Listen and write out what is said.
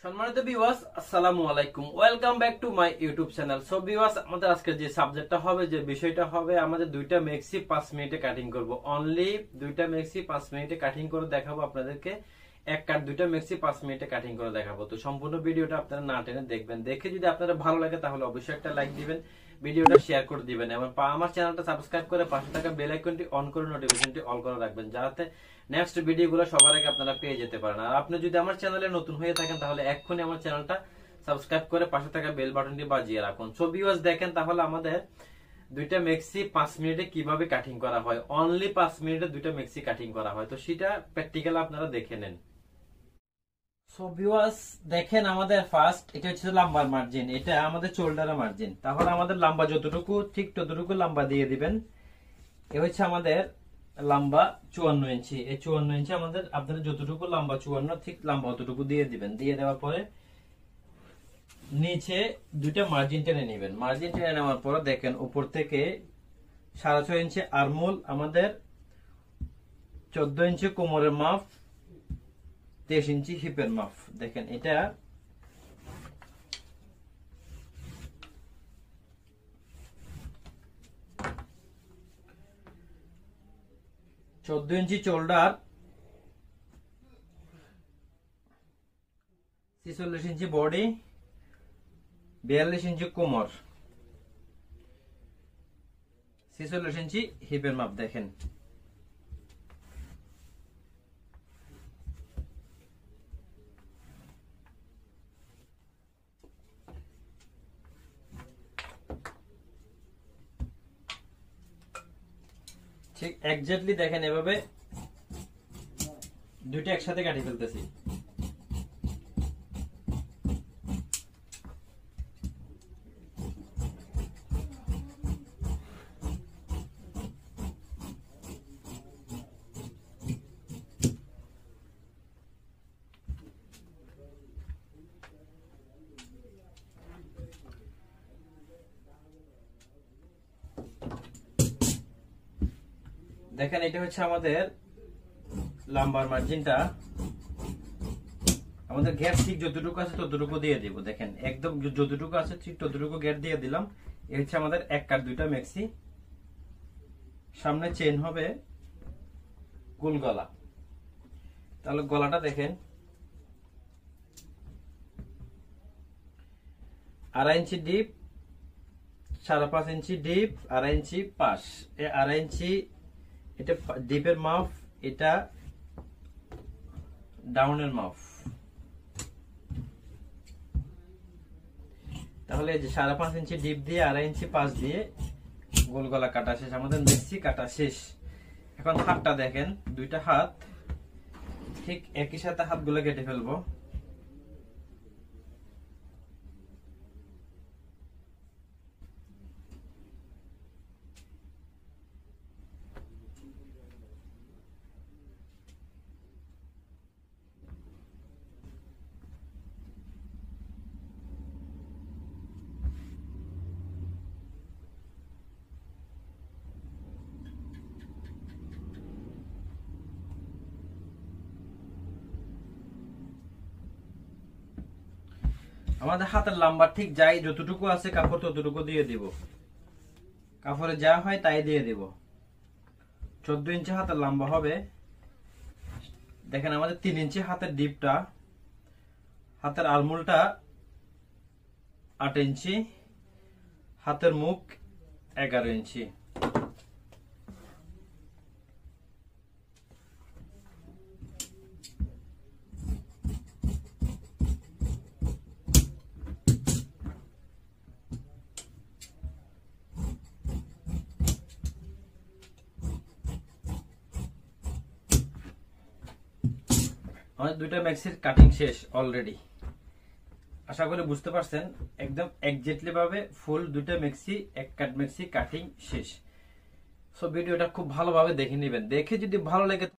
সম্মানিত ভিউয়ার্স, আসসালামু আলাইকুম। Welcome back to my YouTube channel. So viewers, আমাদের আজকে যে সাবজেক্টটা হবে, যে বিষয়টা হবে, আমাদের দুইটা মেক্সি 5 মিনিটে কাটিং করব। অনলি দুইটা মেক্সি 5 মিনিটে কাটিং করে দেখাবো আপনাদেরকে। এক কাট দুইটা মেক্সি 5 মিনিটে কাটিং করে দেখাবো। তো সম্পূর্ণ ভিডিওটা আপনারা না টেনে দেখবেন। দেখে যদি আপনাদের ভালো লাগে তাহলে অবশ্যই একটা লাইক দিবেন, ভিডিওটা শেয়ার করে দিবেন এবং আমার চ্যানেলটা সাবস্ক্রাইব করে পাশে থাকা বেল আইকনটি অন করে নোটিফিকেশনটি অল করে রাখবেন, যাতে নেক্সট ভিডিওগুলো সবার আগে আপনারা পেয়ে যেতে পারেন। আর আপনি যদি আমার চ্যানেলে নতুন হয়ে থাকেন তাহলে এক্ষুনি আমার চ্যানেলটা সাবস্ক্রাইব করে পাশে থাকা বেল বাটনটি বাজিয়ে রাখুন। সো ভিউয়ার্স, দেখেন তাহলে আমাদের দুইটা মেক্সি 5 মিনিটে কিভাবে কাটিং করা হয়। অনলি 5 মিনিটে দুইটা মেক্সি কাটিং করা হয়, তো সেটা প্র্যাকটিক্যাল আপনারা দেখে নেন। সো ভিউয়ার্স, দেখেন আমাদের ফার্স্ট এটা হচ্ছে লাম্বার মার্জিন, এটা আমাদের শোল্ডারের মার্জিন। তাহলে আমাদের লম্বা যতটুকু ঠিক ততটুকু লম্বা দিয়ে দিবেন। এ হচ্ছে আমাদের লম্বা 54 ইঞ্চি। এই 54 ইঞ্চি আমাদের আপনাদের যতটুকু লম্বা 54 ঠিক লম্বা অতটুকু দিয়ে দিবেন। দিয়ে দেওয়ার পরে নিচে দুইটা মার্জিন টেনে নেবেন। মার্জিন টেনে নেওয়ার পর দেখেন উপর থেকে 6.5 ইঞ্চি আরমোল, আমাদের 14 ইঞ্চি কোমরের মাপ, 23 ইঞ্চি হিপের মাপ। দেখেন এটা চোদ্দ ইঞ্চি শোল্ডার, 46 ইঞ্চি বডি, 42 ইঞ্চি কোমর, 46 ইঞ্চি হিপের মাপ। দেখেন ঠিক এক্স্যাক্টলি দেখেন এভাবে দুইটা একসাথে কাটি ফেলতেছি। দেখেন এটা হচ্ছে আমাদের লাম্বার মার্জিনটা। আমাদের গ্যাপ ঠিক যতটুকু আছে ততটুকু দিয়ে দিব। দেখেন একদম যতটুকু আছে ঠিক ততটুকু গ্যাপ দিয়ে দিলাম। এই হচ্ছে আমাদের এক কাট দুইটা মেক্সি। সামনে চেন হবে গোল গলা। তাহলে গলাটা দেখেন 2.5 ইঞ্চি ডিপ, 5.5 ইঞ্চি ডিপ, 2.5 ইঞ্চি পাশ। এই 2.5 ইঞ্চি এটা ডিপের মাপ, এটা ডাউনের মাপ। তাহলে 5.5 ইঞ্চি ডিপ দিয়ে 2.5 ইঞ্চি পাশ দিয়ে গোল গলা কাটা শেষ, আমাদের মেক্সি কাটা শেষ। এখন হাতটা দেখেন, দুইটা হাত ঠিক একই সাথে হাতগুলো কেটে ফেলবো। আমাদের হাতের লম্বা ঠিক যাই যতটুকু আছে কাপড় ততটুকু দিয়ে দিব। কাপড়ে যা হয় তাই দিয়ে দিব। 14 ইঞ্চি হাতের লম্বা হবে। দেখেন আমাদের 3 ইঞ্চি হাতের ডিপটা, হাতের আলমুলটা 8 ইঞ্চি, হাতের মুখ 11 ইঞ্চি। আমাদের দুইটা মেক্সির কাটিং শেষ অলরেডি। আশা করি বুঝতে পারছেন, একদম এক্স্যাক্টলি ভাবে ফুল দুইটা মেক্সি এক কাট মেক্সি কাটিং শেষ। সো ভিডিওটা খুব ভালোভাবে দেখে নেবেন। দেখে যদি ভালো লাগে